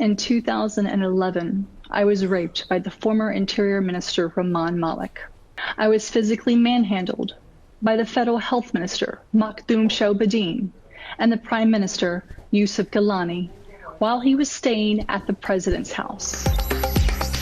In 2011, I was raped by the former Interior Minister Rahman Malik. I was physically manhandled by the Federal Health Minister Makhdoom Shahbudin and the Prime Minister Yusuf Gilani while he was staying at the President's house.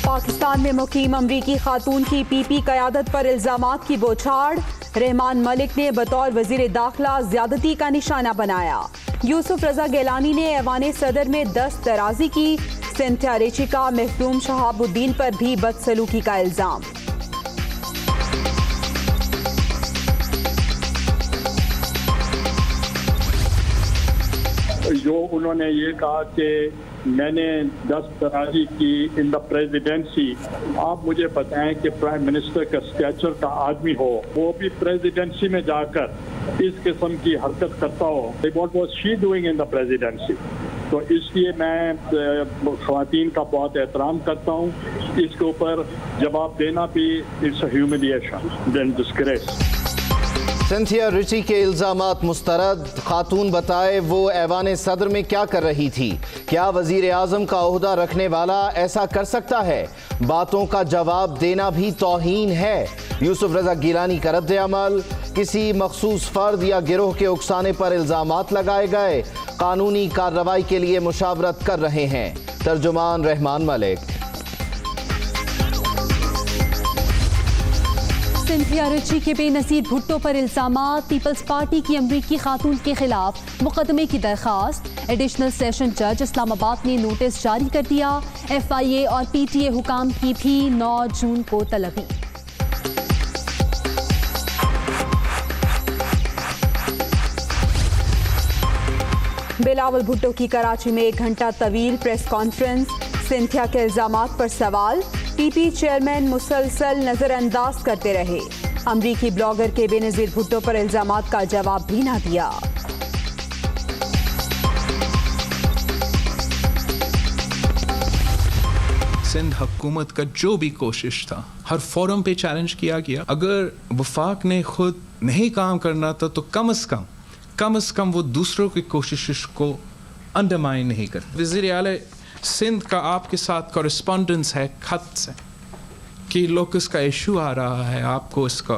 Pakistan में मुकीम अमरीकी खातून की PP क़यादत पर इल्ज़ामात की बौछार। रहमान मलिक ने बतौर वज़ीर दाखिला ज़्यादती का निशाना बनाया। यूसुफ रज़ा गिलानी ने ऐवान सदर में दस्त दराजी की। सिंथिया रिची का मखदूम शहाबुद्दीन पर भी बदसलूकी का इल्ज़ाम। जो उन्होंने ये कहा कि मैंने दस्तराजी की इन द प्रेसिडेंसी, आप मुझे बताएं कि प्राइम मिनिस्टर का स्टेचर का आदमी हो, वो भी प्रेसिडेंसी में जाकर इस किस्म की हरकत करता हो। What was she doing in the presidency? तो इसलिए मैं ख़वातीन का बहुत एहतराम करता हूँ। इसके ऊपर जवाब देना भी it's a humiliation then disgrace. Cynthia Ritchie के इल्ज़ामात मुस्तरद। खातून बताए वो ऐवान सदर में क्या कर रही थी? क्या वज़ीर आज़म का ओहदा रखने वाला ऐसा कर सकता है? बातों का जवाब देना भी तौहीन है। यूसुफ रज़ा गिलानी का रद्द अमल। किसी मखसूस फ़र्द या गिरोह के उकसाने पर इल्ज़ामात लगाए गए। कानूनी कार्रवाई के लिए मुशावरत कर रहे हैं। तर्जुमान रहमान मलिक। सिंथिया रिची के बेनज़ीर भुट्टो पर इल्ज़ामात। पीपल्स पार्टी की अमरीकी खातून के खिलाफ मुकदमे की दरख्वास्त। एडिशनल सेशन जज इस्लामाबाद ने नोटिस जारी कर दिया। FIA और PTA हुकाम की भी 9 जून को तलबी। बिलावल भुट्टो की कराची में 1 घंटा तवील प्रेस कॉन्फ्रेंस। सिंथिया के इल्ज़ामात पर सवाल। PP चेयरमैन मुसलसल नजरअंदाज करते रहे। अमरीकी ब्लॉगर के बेनज़ीर भुट्टो पर इल्ज़ामात का जवाब भी ना दिया। सिंध हुकूमत का जो भी कोशिश था हर फोरम पे चैलेंज किया गया। अगर वफाक ने खुद नहीं काम करना था तो कम से कम वो दूसरों की कोशिश को अंडरमाइन नहीं कर। वज़ीर आला सिंध का आपके साथ कॉरेस्पॉन्डेंस है खत से कि लोकस का इशू आ रहा है, आपको इसका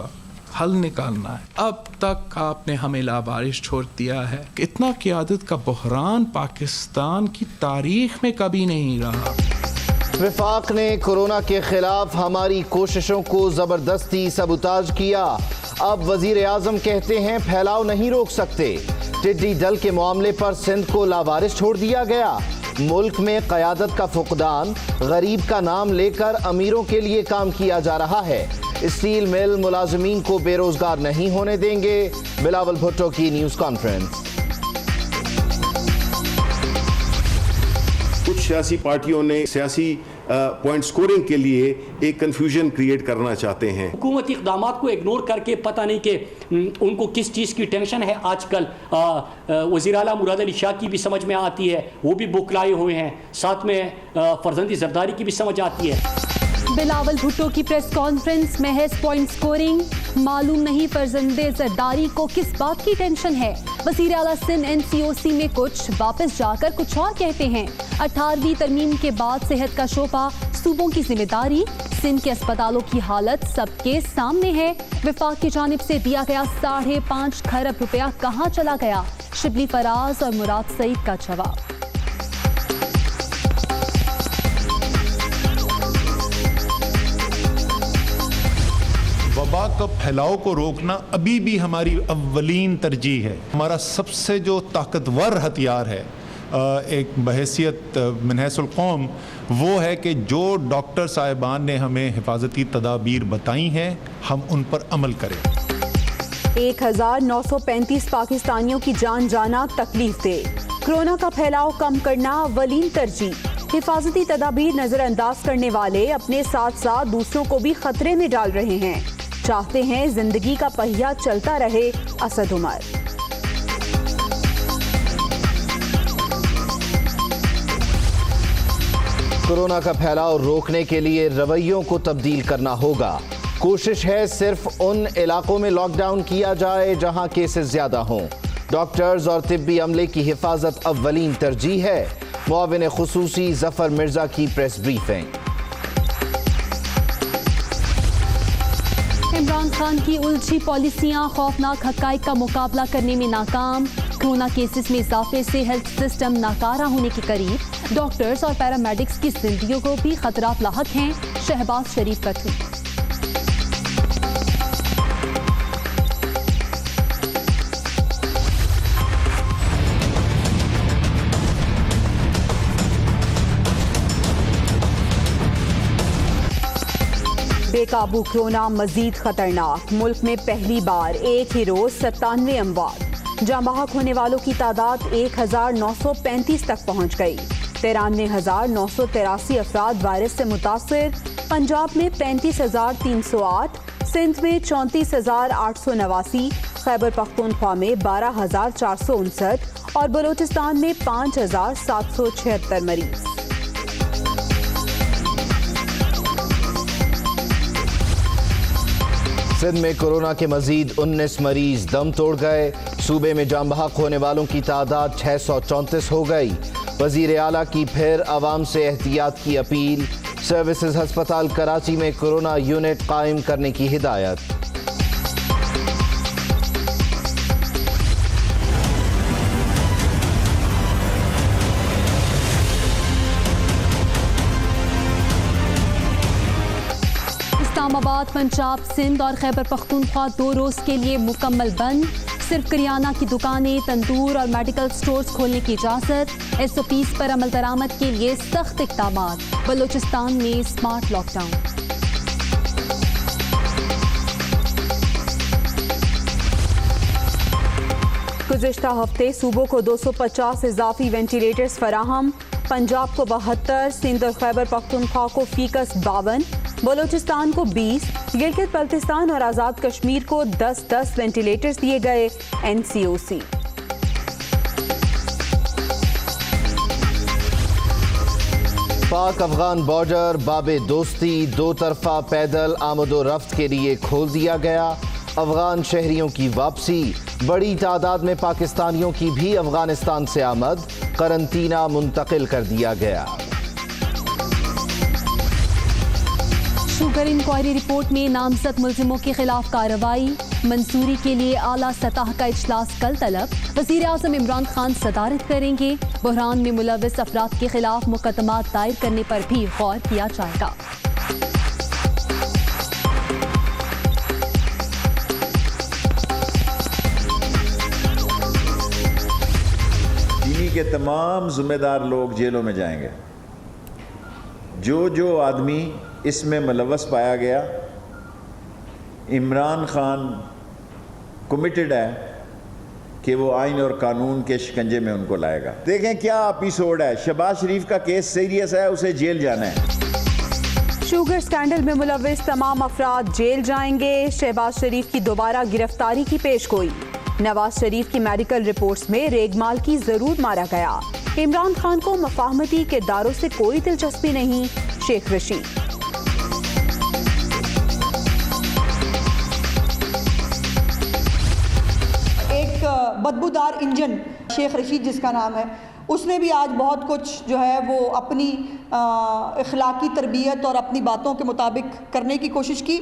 हल निकालना है। अब तक आपने हमें लावारिस छोड़ दिया है। इतना क़यादत का बहरान पाकिस्तान की तारीख में कभी नहीं रहा। वफाक ने कोरोना के खिलाफ हमारी कोशिशों को ज़बरदस्ती सबूताज किया। अब वज़ीर आज़म कहते हैं फैलाव नहीं रोक सकते। टिड्डी दल के मामले पर सिंध को लावारिस छोड़ दिया गया। मुल्क में क़यादत का फुकदान। गरीब का नाम लेकर अमीरों के लिए काम किया जा रहा है। स्टील मिल मुलाजमीन को बेरोजगार नहीं होने देंगे। बिलावल भुट्टो की न्यूज़ कॉन्फ्रेंस। कुछ सियासी पार्टियों ने सियासी पॉइंट स्कोरिंग के लिए एक कंफ्यूजन क्रिएट करना चाहते हैं। हुकूमती इक़दामात को इग्नोर करके पता नहीं कि उनको किस चीज़ की टेंशन है। आजकल वज़ीर आला मुराद अली शाह की भी समझ में आती है, वो भी बुक लाए हुए हैं। साथ में फरजंदी जरदारी की भी समझ आती है। बिलावल भुट्टो की प्रेस कॉन्फ्रेंस। महज पॉइंट स्कोरिंग। मालूम नहीं फरजंदे जरदारी को किस बात की टेंशन है। वज़ीर आला सिंध NCOC में कुछ, वापस जाकर कुछ और कहते हैं। 18वीं तरमीम के बाद सेहत का शोबा सूबों की जिम्मेदारी। सिंध के अस्पतालों की हालत सबके सामने है। वफाक की जानिब से दिया गया 5.5 खरब रुपया कहाँ चला गया? शिबली फराज और मुराद सईद का जवाब। वबा का फैलाव को रोकना अभी भी हमारी अव्वलीन तरजीह है। हमारा सबसे जो ताकतवर हथियार है एक बहैसियत मिनहसुल कौम, वो है कि जो डॉक्टर साहिबान ने हमें हिफाजती तदाबीर बताई हैं हम उन पर अमल करें। 1935 पाकिस्तानियों की जान जाना तकलीफ दे। कोरोना का फैलाव कम करना अव्वलीन तरजीह। हिफाजती तदाबीर नजरअंदाज करने वाले अपने साथ साथ दूसरों को भी खतरे में डाल रहे हैं। चाहते हैं जिंदगी का पहिया चलता रहे। असद उमर। कोरोना का फैलाव रोकने के लिए रवैयों को तब्दील करना होगा। कोशिश है सिर्फ उन इलाकों में लॉकडाउन किया जाए जहां केसेस ज्यादा हों। डॉक्टर्स और तिब्बी अमले की हिफाजत अव्वलीन तरजीह है। मुआविन खुसूसी जफर मिर्जा की प्रेस ब्रीफिंग। इमरान खान की उलझी पॉलिसियां खौफनाक हक़ाइक़ का मुकाबला करने में नाकाम। कोरोना केसेस में इजाफे से हेल्थ सिस्टम नाकारा होने के करीब। डॉक्टर्स और पैरामेडिक्स की जिंदगियों को भी खतरात लाहक हैं। शहबाज शरीफ का ट्वीट। बेकाबू कोरोना मजीद खतरनाक। मुल्क में पहली बार एक ही रोज 97 अमवात। जाँ बहक होने वालों की तादाद 1935 तक पहुँच गई। 93,983 अफराद वायरस से मुतासिर। पंजाब में 35,308, सिंध में 34,889, खैबर पख्तूनख्वा में 12,459 और बलोचिस्तान में 5,776 मरीज। सिंध में कोरोना के मजीद 19 मरीज दम तोड़ गए। सूबे में जाँ बहक होने वालों की तादाद 634 हो गई। वजीर आला की फिर आवाम से एहतियात की अपील। सर्विसेज हस्पताल कराची में कोरोना यूनिट कायम करने की हिदायत। इस्लामाबाद, पंजाब, सिंध और खैबर पख्तूनख्वा 2 रोज के लिए मुकम्मल बंद। सिर्फ करियाना की दुकानें, तंदूर और मेडिकल स्टोर्स खोलने की इजाजत। SOPs पर अमल दरामद के लिए सख्त इक़दामात। बलोचिस्तान में स्मार्ट लॉकडाउन। गुज़िश्ता हफ्ते सूबों को 250 इजाफी वेंटिलेटर्स फराहम। पंजाब को 72, सिंध और खैबर पख्तूनख्वा को फीकस 52, बलोचिस्तान को 20, गिलगित बल्तिस्तान और आज़ाद कश्मीर को 10-10 वेंटिलेटर्स दिए गए। NCOC। पाक अफगान बॉर्डर बाबे दोस्ती दो तरफा पैदल आमदो रफ्त के लिए खोल दिया गया। अफगान शहरियों की वापसी। बड़ी तादाद में पाकिस्तानियों की भी अफगानिस्तान से आमद। करंतना मुंतकिल कर दिया गया। शुगर इंक्वायरी रिपोर्ट में नामजद मुल्जिमों के खिलाफ कार्रवाई। मंजूरी के लिए आला सतह का इजलास कल तलब। वज़ीर आज़म इमरान खान सदारत करेंगे। बहरान में मुलव्विस अफराद के खिलाफ मुकदमा दायर करने पर भी गौर किया जाएगा। चीनी के तमाम जिम्मेदार लोग जेलों में जाएंगे। जो आदमी इसमें मुलव्वस पाया गया, इमरान खान कमिटेड है कि वो आइन और कानून के शिकंजे में उनको लाएगा। देखें क्या एपिसोड है। शहबाज शरीफ का केस सीरियस है, उसे जेल जाना है। शुगर स्कैंडल में मुलव्विस तमाम अफराद जेल जाएंगे। शहबाज शरीफ की दोबारा गिरफ्तारी की पेशगोई। नवाज शरीफ की मेडिकल रिपोर्ट्स में रेगमाल की जरूर मारा गया। इमरान खान को मफाहमती किरदारों से कोई दिलचस्पी नहीं। शेख रशीद। बदबूदार इंजन शेख रशीद जिसका नाम है, उसने भी आज बहुत कुछ जो है वो अपनी इखलाकी तरबियत और अपनी बातों के मुताबिक करने की कोशिश की।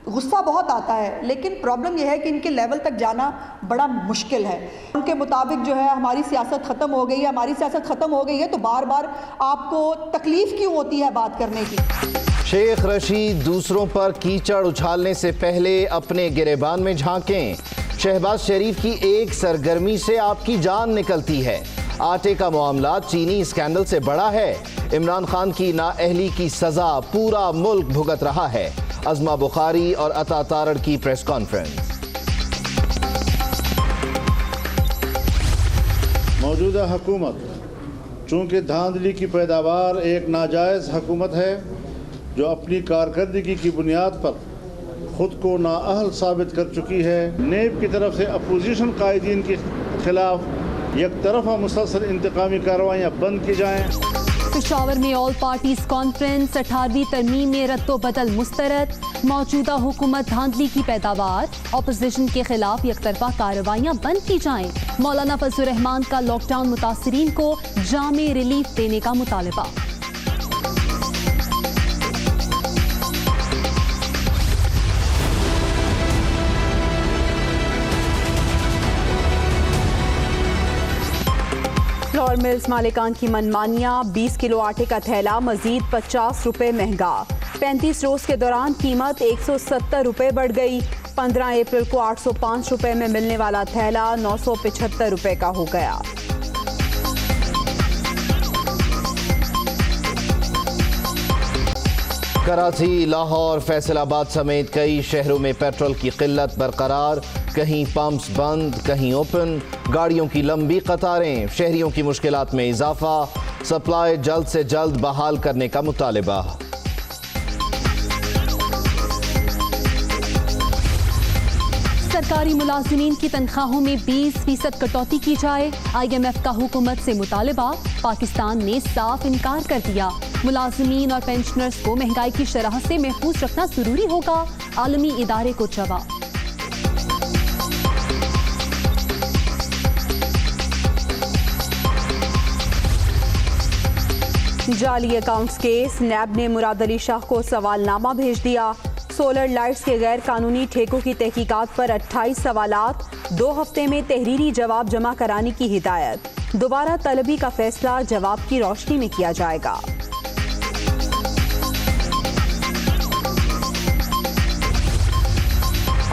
गुस्सा बहुत आता है, लेकिन प्रॉब्लम यह है कि इनके लेवल तक जाना बड़ा मुश्किल है। उनके मुताबिक जो है हमारी सियासत ख़त्म हो गई है, हमारी सियासत ख़त्म हो गई है, तो बार बार आपको तकलीफ़ क्यों होती है बात करने की। शेख रशीद दूसरों पर कीचड़ उछालने से पहले अपने गिरेबान में झांकें। शहबाज शरीफ की एक सरगर्मी से आपकी जान निकलती है। आटे का मामला चीनी स्कैंडल से बड़ा है। इमरान खान की नाअहली की सजा पूरा मुल्क भुगत रहा है। अज़मा बुखारी और अता तारड़ की प्रेस कॉन्फ्रेंस। मौजूदा हुकूमत चूँकि धांधली की पैदावार एक नाजायज़ हुकूमत है जो अपनी कारकर्दगी की बुनियाद पर खुद को नाअहल साबित कर चुकी है। नेब की तरफ से अपोजिशन कायदीन के खिलाफ एक तरफा मुसलसल इंतकामी कार्रवाइयाँ बंद की जाएँ। पेशावर में ऑल पार्टीज कॉन्फ्रेंस। 18वीं तरमीम में रद्दो बदल मुस्तरद। मौजूदा हुकूमत धांधली की पैदावार, ऑपोजिशन के खिलाफ एकतरफा कार्रवाइयां बंद की जाएं। मौलाना फजलुर रहमान का लॉकडाउन मुतासिरीन को जामे रिलीफ देने का मुतालबा। फ्लोर मिल्स मालिकान की मनमानियां, 20 किलो आटे का थैला मजीद 50 रुपए महंगा। 35 रोज के दौरान कीमत 170 रुपए बढ़ गई। 15 अप्रैल को 805 रुपए में मिलने वाला थैला 975 रुपए का हो गया। कराची, लाहौर, फैसलाबाद समेत कई शहरों में पेट्रोल की किल्लत बरकरार। कहीं पंप्स बंद, कहीं ओपन। गाड़ियों की लंबी कतारें, शहरियों की मुश्किलात में इजाफा। सप्लाई जल्द से जल्द बहाल करने का मुतालबा। सरकारी मुलाजिमीन की तनख्वाहों में 20% कटौती की जाए। IMF का हुकूमत से मुतालबा। पाकिस्तान ने साफ इनकार कर दिया। मुलाजिमीन और पेंशनर्स को महंगाई की शरह से महफूज रखना जरूरी होगा। आलमी इदारे को जवाब। जाली अकाउंट्स केस, नैब ने मुराद अली शाह को सवालनामा भेज दिया। सोलर लाइट्स के गैर कानूनी ठेकों की तहकीकात पर 28 सवालात, 2 हफ्ते में तहरीरी जवाब जमा कराने की हिदायत। दोबारा तलबी का फैसला जवाब की रोशनी में किया जाएगा।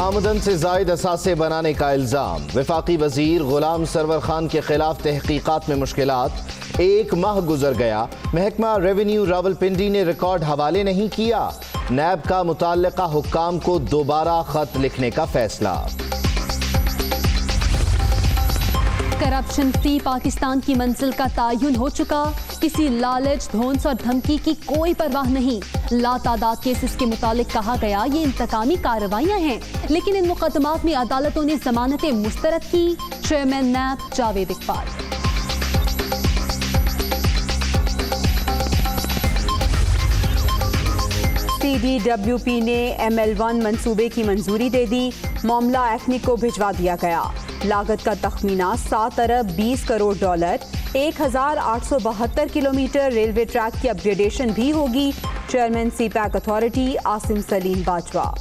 आमदन से जायद असासे बनाने का इल्जाम। वफाकी वजीर गुलाम सरवर खान के खिलाफ तहकीकात में मुश्किलात। 1 माह गुजर गया, महकमा रेवेन्यू रावलपिंडी ने रिकॉर्ड हवाले नहीं किया। नैब का मुतल्लिका हुक्काम को दोबारा खत लिखने का फैसला। करप्शन फ्री पाकिस्तान की मंजिल का तायुन हो चुका। किसी लालच, धौंस और धमकी की कोई परवाह नहीं। लातादाद केसेस के मुतालिक कहा गया ये इंतकामी कार्रवाइयां हैं, लेकिन इन मुकदमात में अदालतों ने जमानतें मुस्तरद की। चेयरमैन नैब जावेद इकबाल। CDWP ने ML1 मंसूबे की मंजूरी दे दी। मामला एक्निक को भिजवा दिया गया। लागत का तखमीना 7 अरब 20 crore dollar. 1872 kilometre railway track की अपग्रेडेशन भी होगी। Chairman CPAC authority Asim Salim Bajwa.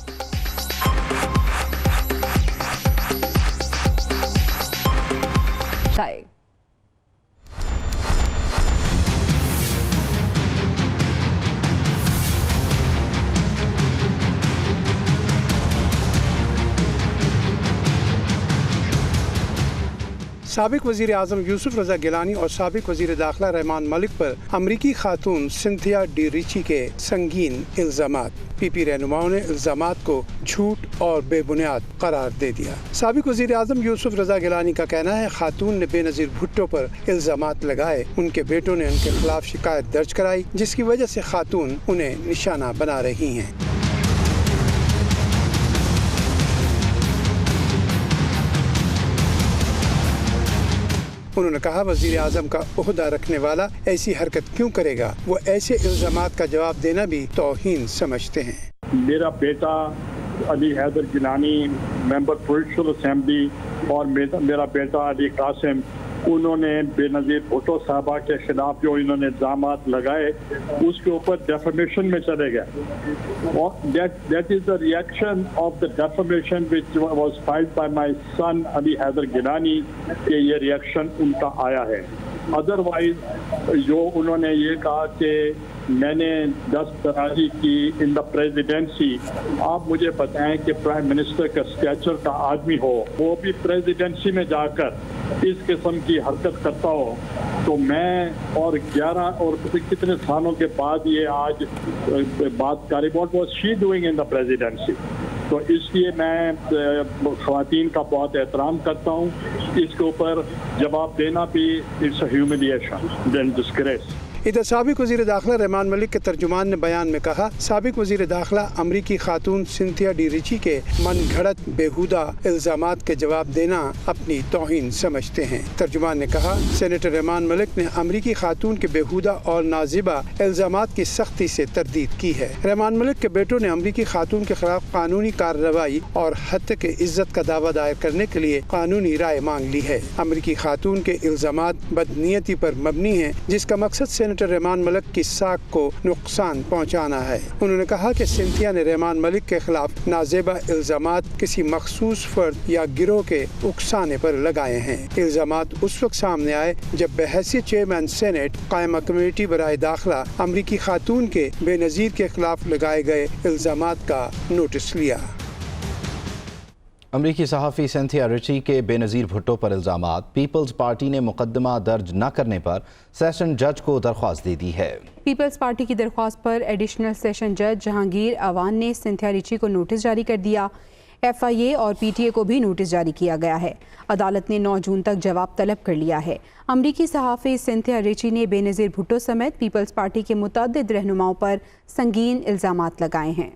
साबिक वज़ीर आज़म यूसुफ रज़ा गिलानी और साबिक वज़ीर दाखिला रहमान मलिक पर अमरीकी खातून सिंथिया डी रिची के संगीन इल्ज़ामात। PP रहनुमाओं ने इल्ज़ामात को झूठ और बेबुनियाद करार दे दिया। साबिक वज़ीर आज़म यूसुफ रज़ा गिलानी का कहना है खातून ने बेनज़ीर भुट्टो पर इल्ज़ामात लगाए। उनके बेटों ने उनके खिलाफ शिकायत दर्ज कराई, जिसकी वजह से खातून उन्हें निशाना बना रही हैं। उन्होंने कहा वज़ीर आज़म का ओहदा रखने वाला ऐसी हरकत क्यों करेगा। वो ऐसे इल्ज़ामात का जवाब देना भी तौहीन समझते हैं। मेरा बेटा Ali Haider Gilani member provincial assembly और मेरा बेटा अली कासिम, उन्होंने बेनज़ीर भुट्टो साहबा के खिलाफ जो इन्होंने इल्ज़ामात लगाए उसके ऊपर डेफमेशन में चले गए। और that is the reaction of the defamation which was filed by my son Ali Haider Gilani के ये रिएक्शन उनका आया है। अदरवाइज जो उन्होंने ये कहा कि मैंने दस्तराजी की इन द प्रेसिडेंसी, आप मुझे बताएं कि प्राइम मिनिस्टर का स्टेचर का आदमी हो, वो भी प्रेसिडेंसी में जाकर इस किस्म की हरकत करता हो, तो मैं और 11 और कितने सालों के बाद ये आज बात करें, what was she doing in the presidency. तो इसलिए मैं ख़वातीन का बहुत एहतराम करता हूँ। इसके ऊपर जवाब देना भी it's a humiliation then disgrace. इधर साबिक वज़ीर दाखिला रहमान मलिक के तर्जुमान ने बयान में कहा, साबिक वज़ीर दाखिला अमरीकी खातून सिंथिया डी रिची के मन घड़त बेहुदा इल्जामात के जवाब देना अपनी तौहीन समझते हैं। तर्जुमान ने कहा, सेनेटर रहमान मलिक ने अमरीकी खातून के बेहुदा और नाजिबा इल्जामात की सख्ती से तरदीद की है। रहमान मलिक के बेटों ने अमरीकी खातून के खिलाफ कानूनी कार्रवाई और हत्या इज्जत का दावा दायर करने के लिए कानूनी राय मांग ली है। अमरीकी खातून के इल्जामात बदनीयती पर मबनी हैं, जिसका मकसद सेनेटर रहमान मलिक की साख को नुकसान पहुंचाना है। उन्होंने कहा कि सिंथिया ने रहमान मलिक के खिलाफ नाजेबा इल्जामात किसी मखसूस फर्द या गिरोह के उकसाने पर लगाए हैं। इल्जामात उस वक्त सामने आए जब बहैसियत चेयरमैन सेनेट कायमा कमेटी बराए दाखिला अमरीकी खातून के बेनज़ीर के खिलाफ लगाए गए इल्जामात का नोटिस लिया। अमरीकी सहाफ़ी सिंथिया रिची के बेनज़ीर भुट्टो पर इल्ज़ामात। पीपल्स पार्टी ने मुकदमा दर्ज न करने पर सेशन जज को दरख्वास्त दे दी है। पीपल्स पार्टी की दरख्वास्त पर एडिशनल सेशन जज जहांगीर अवान ने सिंथिया रिची को नोटिस जारी कर दिया। FIA और PTA को भी नोटिस जारी किया गया है। अदालत ने 9 जून तक जवाब तलब कर लिया है। अमरीकी सहाफ़ी सिंथिया रिची ने बेनज़ीर भुट्टो समेत पीपल्स पार्टी के मुतअद्दिद रहनुमाओं पर संगीन इल्ज़ामात लगाए हैं।